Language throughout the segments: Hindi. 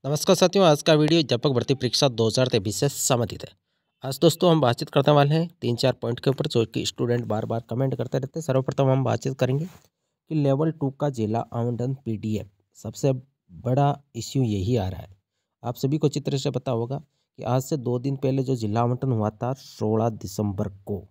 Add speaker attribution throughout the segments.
Speaker 1: नमस्कार साथियों, आज का वीडियो अध्यापक भर्ती परीक्षा 2023 से संबंधित है। आज दोस्तों हम बातचीत करने वाले हैं 3-4 पॉइंट के ऊपर जो कि स्टूडेंट बार बार कमेंट करते रहते हैं। सर्वप्रथम हम बातचीत करेंगे कि लेवल 2 का जिला आवंटन पीडीएफ सबसे बड़ा इश्यू यही आ रहा है। आप सभी को अच्छी तरह से पता होगा कि आज से 2 दिन पहले जो जिला आवंटन हुआ था 16 दिसंबर को,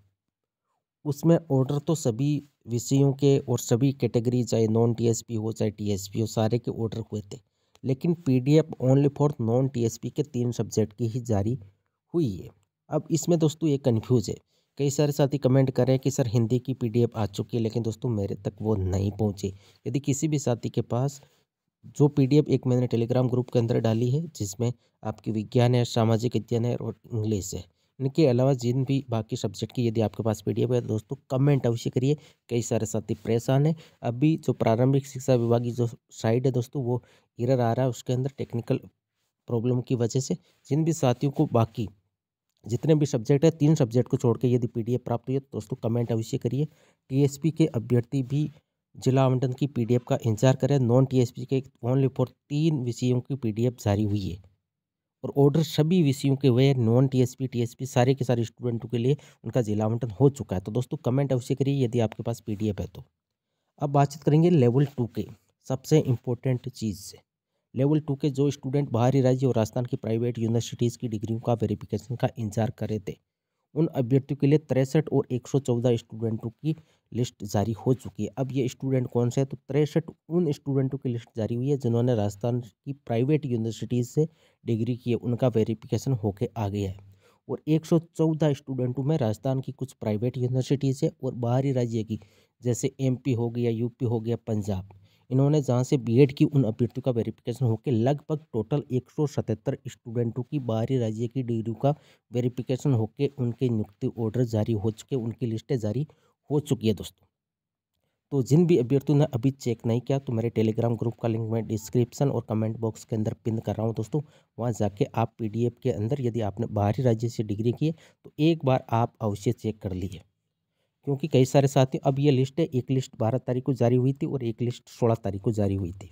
Speaker 1: उसमें ऑर्डर तो सभी विषयों के और सभी कैटेगरी चाहे नॉन टीएसपी हो चाहे टीएसपी हो सारे के ऑर्डर हुए थे। लेकिन PDF only for non TSP के 3 सब्जेक्ट की ही जारी हुई है। अब इसमें दोस्तों ये कन्फ्यूज है। कई सारे साथी कमेंट कर रहे हैं कि सर हिंदी की पीडीएफ आ चुकी है, लेकिन दोस्तों मेरे तक वो नहीं पहुंची। यदि किसी भी साथी के पास जो पीडीएफ एक मैंने टेलीग्राम ग्रुप के अंदर डाली है जिसमें आपकी विज्ञान है, सामाजिक विज्ञान है और इंग्लिश है, इनके अलावा जिन भी बाकी सब्जेक्ट की यदि आपके पास पीडीएफ है दोस्तों कमेंट अवश्य करिए। कई सारे साथी परेशान हैं। अभी जो प्रारंभिक शिक्षा विभाग की जो साइट है दोस्तों वो एरर आ रहा है, उसके अंदर टेक्निकल प्रॉब्लम की वजह से जिन भी साथियों को बाकी जितने भी सब्जेक्ट है 3 सब्जेक्ट को छोड़ के यदि पीडीएफ प्राप्त हुई है तो दोस्तों कमेंट अवश्य करिए। टीएसपी के अभ्यर्थी भी जिला आवंटन की पीडीएफ का इंतजार करें। नॉन टीएसपी के ओनली फॉर 3 विषयों की पीडीएफ जारी हुई है और ऑर्डर सभी विषयों के हुए। नॉन टीएसपी टीएसपी सारे के सारे स्टूडेंटों के लिए उनका जिला आवंटन हो चुका है। तो दोस्तों कमेंट अवश्य करिए यदि आपके पास पीडीएफ है तो। अब बातचीत करेंगे लेवल 2 के सबसे इम्पोर्टेंट चीज़ से। लेवल 2 के जो स्टूडेंट बाहरी राज्य और राजस्थान की प्राइवेट यूनिवर्सिटीज़ की डिग्रियों का वेरिफिकेशन का इंतजार कर रहे थे, उन अभ्यर्थियों के लिए 63 और 114 स्टूडेंटों की लिस्ट जारी हो चुकी है। अब ये स्टूडेंट कौन से हैं? तो 63 उन स्टूडेंटों की लिस्ट जारी हुई है जिन्होंने राजस्थान की प्राइवेट यूनिवर्सिटीज़ से डिग्री की है, उनका वेरिफिकेशन होके आ गया है। और 114 स्टूडेंटों में राजस्थान की कुछ प्राइवेट यूनिवर्सिटीज़ है और बाहरी राज्य की जैसे एमपी हो गया, यूपी हो गया, पंजाब, इन्होंने जहाँ से बीएड की उन अभ्यर्थियों का वेरिफिकेशन होकर लगभग टोटल 177 स्टूडेंटों की बाहरी राज्य की डिग्री का वेरिफिकेशन होके उनके नियुक्ति ऑर्डर जारी हो चुके, उनकी लिस्टें जारी हो चुकी है दोस्तों। तो जिन भी अभ्यर्थियों ने अभी चेक नहीं किया तो मेरे टेलीग्राम ग्रुप का लिंक मैं डिस्क्रिप्शन और कमेंट बॉक्स के अंदर पिन कर रहा हूं दोस्तों। वहां जाके आप पीडीएफ के अंदर यदि आपने बाहरी राज्य से डिग्री की है तो एक बार आप अवश्य चेक कर लीजिए, क्योंकि कई सारे साथी अब ये लिस्ट है, एक लिस्ट 12 तारीख को जारी हुई थी और एक लिस्ट 16 तारीख को जारी हुई थी।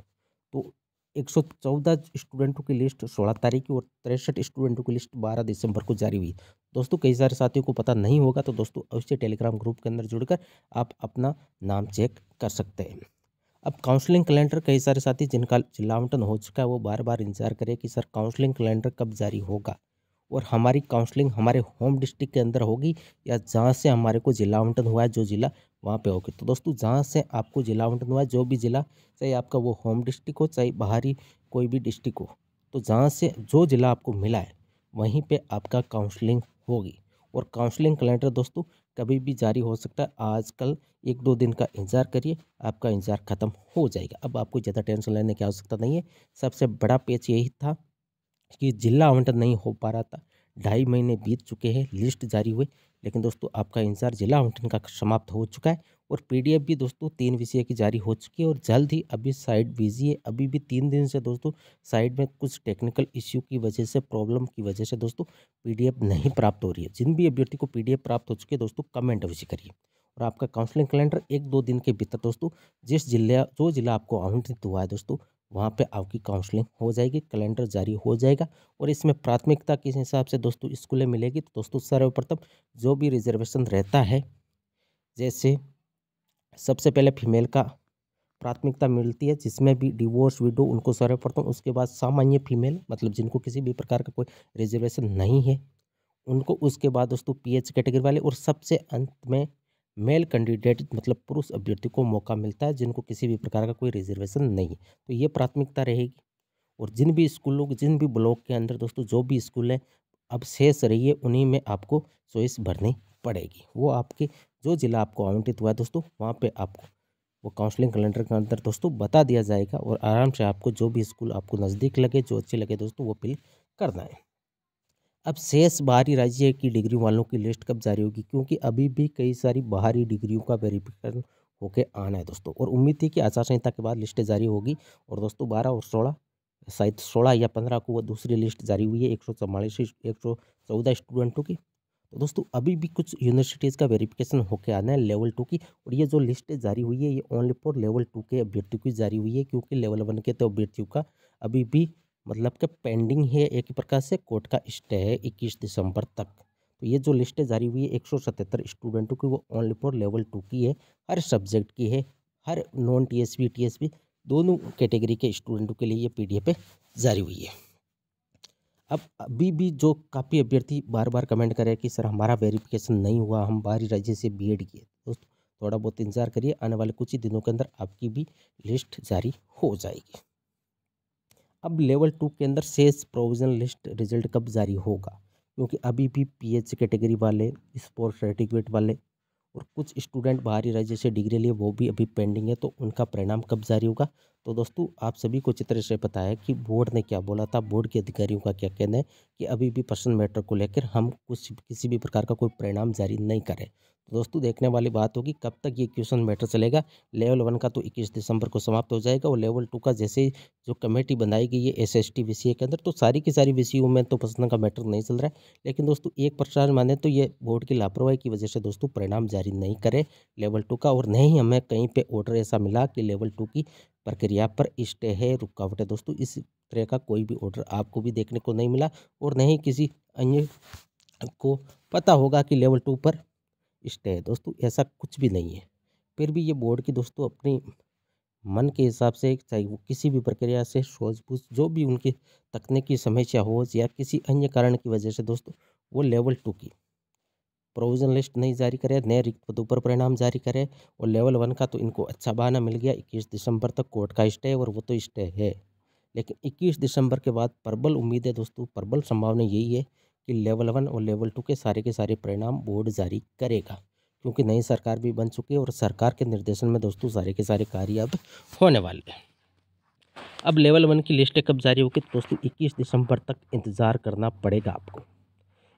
Speaker 1: तो 114 स्टूडेंटों की लिस्ट 16 तारीख की और 63 स्टूडेंटों की लिस्ट 12 दिसंबर को जारी हुई। दोस्तों कई सारे साथियों को पता नहीं होगा तो दोस्तों अवश्य टेलीग्राम ग्रुप के अंदर जुड़कर आप अपना नाम चेक कर सकते हैं। अब काउंसलिंग कैलेंडर, कई सारे साथी जिनका जिला आवंटन हो चुका है वो बार बार इंतजार करें कि सर काउंसलिंग कैलेंडर कब जारी होगा और हमारी काउंसलिंग हमारे होम डिस्ट्रिक्ट के अंदर होगी या जहाँ से हमारे को जिला आवंटन हुआ है जो जिला वहाँ पे होगी। तो दोस्तों जहाँ से आपको जिला आवंटन हुआ है जो भी जिला, चाहे आपका वो होम डिस्ट्रिक्ट हो चाहे बाहरी कोई भी डिस्ट्रिक्ट हो, तो जहाँ से जो जिला आपको मिला है वहीं पे आपका काउंसलिंग होगी। और काउंसलिंग कैलेंडर दोस्तों कभी भी जारी हो सकता है। आजकल 1-2 दिन का इंतज़ार करिए, आपका इंतज़ार ख़त्म हो जाएगा। अब आपको ज़्यादा टेंशन लेने की आवश्यकता नहीं है। सबसे बड़ा पेच यही था कि जिला आवंटन नहीं हो पा रहा था। 2.5 महीने बीत चुके हैं लिस्ट जारी हुए, लेकिन दोस्तों आपका इंतज़ार जिला आवंटन का समाप्त हो चुका है और पीडीएफ भी दोस्तों 3 विषय की जारी हो चुकी है और जल्द ही अभी साइट बिज़ी है। अभी भी 3 दिन से दोस्तों साइट में कुछ टेक्निकल इश्यू की वजह से, प्रॉब्लम की वजह से दोस्तों पीडीएफ नहीं प्राप्त हो रही है। जिन भी अभ्यर्थी को पीडीएफ प्राप्त हो चुकी है दोस्तों कमेंट अवश्य करिए। और आपका काउंसलिंग कैलेंडर 1-2 दिन के भीतर दोस्तों जो जिला आपको आवंटित हुआ है दोस्तों वहाँ पे आपकी काउंसलिंग हो जाएगी, कैलेंडर जारी हो जाएगा। और इसमें प्राथमिकता किस हिसाब से दोस्तों स्कूलें मिलेगी तो दोस्तों सर्वप्रथम जो भी रिजर्वेशन रहता है, जैसे सबसे पहले फीमेल का प्राथमिकता मिलती है जिसमें भी डिवोर्स विडो उनको सर्वप्रथम, उसके बाद सामान्य फीमेल मतलब जिनको किसी भी प्रकार का कोई रिजर्वेशन नहीं है उनको, उसके बाद दोस्तों पीएच कैटेगरी वाले और सबसे अंत में मेल कैंडिडेट मतलब पुरुष अभ्यर्थी को मौका मिलता है जिनको किसी भी प्रकार का कोई रिजर्वेशन नहीं है। तो ये प्राथमिकता रहेगी। और जिन भी स्कूलों जिन भी ब्लॉक के अंदर दोस्तों जो भी स्कूल है अब शेष रही है उन्हीं में आपको चॉइस भरनी पड़ेगी। वो आपके जो जिला आपको आवंटित हुआ है दोस्तों वहाँ पे आपको वो काउंसलिंग कैलेंडर के अंदर दोस्तों बता दिया जाएगा और आराम से आपको जो भी स्कूल आपको नज़दीक लगे, जो अच्छे लगे दोस्तों वो फिल करना है। अब शेष बाहरी राज्य की डिग्री वालों की लिस्ट कब जारी होगी, क्योंकि अभी भी कई सारी बाहरी डिग्रियों का वेरिफिकेशन होके आना है दोस्तों और उम्मीद थी कि आचार संहिता के बाद लिस्टें जारी होगी। और दोस्तों 12 और 16 शायद 16 या 15 को वो दूसरी लिस्ट जारी हुई है 114 स्टूडेंटों की। तो दोस्तों अभी भी कुछ यूनिवर्सिटीज़ का वेरिफिकेशन होके आना है लेवल 2 की। और ये जो लिस्ट जारी हुई है ये ओनली फॉर लेवल 2 के अभ्यर्थियों की जारी हुई है, क्योंकि लेवल 1 के तो अभ्यर्थियों का अभी भी मतलब कि पेंडिंग है, एक प्रकार से कोर्ट का स्टे है 21 दिसंबर तक। तो ये जो लिस्ट जारी हुई है 177 स्टूडेंटों की, वो ओनली फॉर लेवल 2 की है, हर सब्जेक्ट की है, हर नॉन टीएसपी टीएसपी दोनों कैटेगरी के स्टूडेंटों के लिए ये पीडीएफ जारी हुई है। अब अभी भी जो काफ़ी अभ्यर्थी बार बार कमेंट कर रहे हैं कि सर हमारा वेरिफिकेशन नहीं हुआ, हम बाहरी राज्य से बीएड किए, दोस्तों थोड़ा बहुत इंतजार करिए, आने वाले कुछ ही दिनों के अंदर आपकी भी लिस्ट जारी हो जाएगी। अब लेवल 2 के अंदर शेष प्रोविजनल लिस्ट रिजल्ट कब जारी होगा, क्योंकि अभी भी पीएच कैटेगरी वाले, स्पोर्ट्स सर्टिफिकेट वाले और कुछ स्टूडेंट बाहरी राज्य से डिग्री लिए, वो भी अभी पेंडिंग है, तो उनका परिणाम कब जारी होगा। तो दोस्तों आप सभी को अच्छी तरह से पता है कि बोर्ड ने क्या बोला था, बोर्ड के अधिकारियों का क्या कहना है कि अभी भी पर्सन मैटर को लेकर हम किसी भी प्रकार का कोई परिणाम जारी नहीं करें। तो दोस्तों देखने वाली बात होगी कब तक ये क्वेश्चन मैटर चलेगा। लेवल 1 का तो 21 दिसंबर को समाप्त हो जाएगा, और लेवल 2 का जैसे जो कमेटी बनाई गई है एसएसटी विषय के अंदर, तो सारी की सारी विषयों में तो पर्सन का मैटर नहीं चल रहा है। लेकिन दोस्तों एक प्रकार माने तो ये बोर्ड की लापरवाही की वजह से दोस्तों परिणाम जारी नहीं करे लेवल 2 का, और नहीं हमें कहीं पे ऑर्डर ऐसा मिला कि लेवल 2 की प्रक्रिया पर स्टे है, रुकावट है। दोस्तों इस तरह का कोई भी ऑर्डर आपको भी देखने को नहीं मिला, और नहीं किसी अन्य को पता होगा कि लेवल 2 पर स्टे है। दोस्तों ऐसा कुछ भी नहीं है। फिर भी ये बोर्ड की दोस्तों अपनी मन के हिसाब से, चाहे वो किसी भी प्रक्रिया से सूझबूझ जो भी उनकी तकनीकी समस्या हो या किसी अन्य कारण की वजह से दोस्तों वो लेवल 2 की प्रोविजन लिस्ट नहीं जारी करे, नए रिक्त पदों पर परिणाम जारी करे। और लेवल 1 का तो इनको अच्छा बहाना मिल गया, 21 दिसंबर तक कोर्ट का स्टे है, और वो तो स्टे है। लेकिन 21 दिसंबर के बाद प्रबल उम्मीद है दोस्तों, प्रबल संभावना यही है कि लेवल 1 और लेवल 2 के सारे परिणाम बोर्ड जारी करेगा, क्योंकि नई सरकार भी बन चुकी है, और सरकार के निर्देशन में दोस्तों सारे के सारे कार्य अब होने वाले हैं। अब लेवल 1 की लिस्ट कब जारी होगी, तो दोस्तों 21 दिसंबर तक इंतज़ार करना पड़ेगा आपको।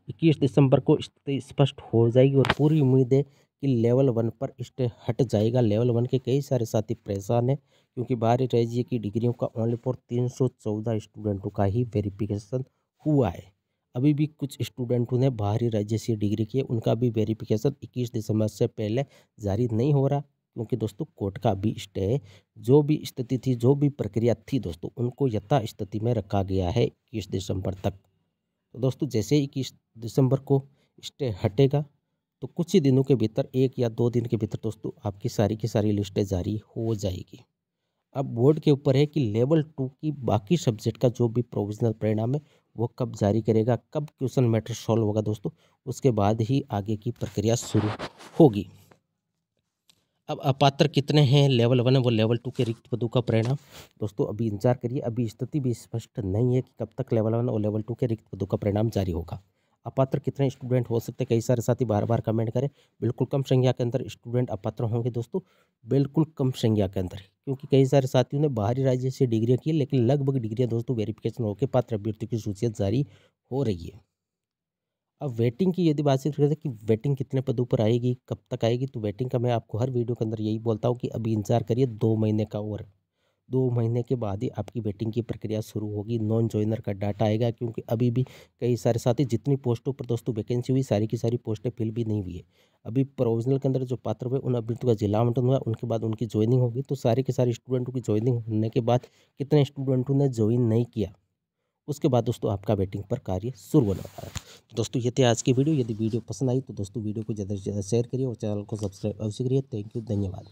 Speaker 1: 21 दिसंबर को स्थिति स्पष्ट हो जाएगी, और पूरी उम्मीद है कि लेवल 1 पर स्टे हट जाएगा। लेवल 1 के कई सारे साथी परेशान हैं, क्योंकि बाहरी राज्य की डिग्रियों का ओनली फॉर 314 स्टूडेंटों का ही वेरिफिकेशन हुआ है। अभी भी कुछ स्टूडेंटों ने बाहरी राज्य से डिग्री की है, उनका भी वेरिफिकेशन 21 दिसंबर से पहले जारी नहीं हो रहा, क्योंकि दोस्तों कोर्ट का भी स्टे है। जो भी स्थिति थी, जो भी प्रक्रिया थी दोस्तों, उनको यथा स्थिति में रखा गया है 21 दिसंबर तक। तो दोस्तों जैसे ही 21 दिसंबर को स्टे हटेगा, तो कुछ ही दिनों के भीतर, 1 या 2 दिन के भीतर दोस्तों आपकी सारी की सारी लिस्टें जारी हो जाएगी। अब बोर्ड के ऊपर है कि लेवल 2 की बाकी सब्जेक्ट का जो भी प्रोविजनल परिणाम है वो कब जारी करेगा, कब क्वेश्चन मैटर सॉल्व होगा दोस्तों, उसके बाद ही आगे की प्रक्रिया शुरू होगी। अब अपात्र कितने हैं लेवल 1 व लेवल 2 के रिक्त पदों का परिणाम, दोस्तों अभी इंतजार करिए, अभी स्थिति भी स्पष्ट नहीं है कि कब तक लेवल 1 और लेवल 2 के रिक्त पदों का परिणाम जारी होगा। अपात्र कितने स्टूडेंट हो सकते हैं, कई सारे साथी बार बार कमेंट करें। बिल्कुल कम संख्या के अंदर स्टूडेंट अपात्र होंगे दोस्तों, बिल्कुल कम संख्या के अंदर, क्योंकि कई सारे साथियों ने बाहरी राज्य से डिग्रियाँ की, लेकिन लगभग डिग्रियाँ दोस्तों वेरिफिकेशन होकर पात्र अभ्यर्थियों की सूचियाँ जारी हो रही है। अब वेटिंग की यदि बातचीत करें कि वेटिंग कितने पदों पर आएगी, कब तक आएगी, तो वेटिंग का मैं आपको हर वीडियो के अंदर यही बोलता हूँ कि अभी इंतजार करिए 2 महीने का, और 2 महीने के बाद ही आपकी वेटिंग की प्रक्रिया शुरू होगी। नॉन जॉइनर का डाटा आएगा, क्योंकि अभी भी कई सारे साथी, जितनी पोस्टों पर दोस्तों वैकेंसी हुई, सारी की सारी पोस्टें फिल भी नहीं हुई है। अभी प्रोविजनल के अंदर जो पात्र हुए उन अभ्यर्थियों का जिला आवंटन हुआ, उनके बाद उनकी ज्वाइनिंग होगी। तो सारे के सारे स्टूडेंटों की ज्वाइनिंग होने के बाद कितने स्टूडेंटों ने ज्वाइन नहीं किया, उसके बाद दोस्तों आपका वेटिंग पर कार्य शुरू होने वाला है। तो दोस्तों ये थी आज की वीडियो। यदि वीडियो पसंद आई तो दोस्तों वीडियो को ज़्यादा से ज़्यादा शेयर करिए, और चैनल को सब्सक्राइब अवश्य करिए। थैंक यू, धन्यवाद।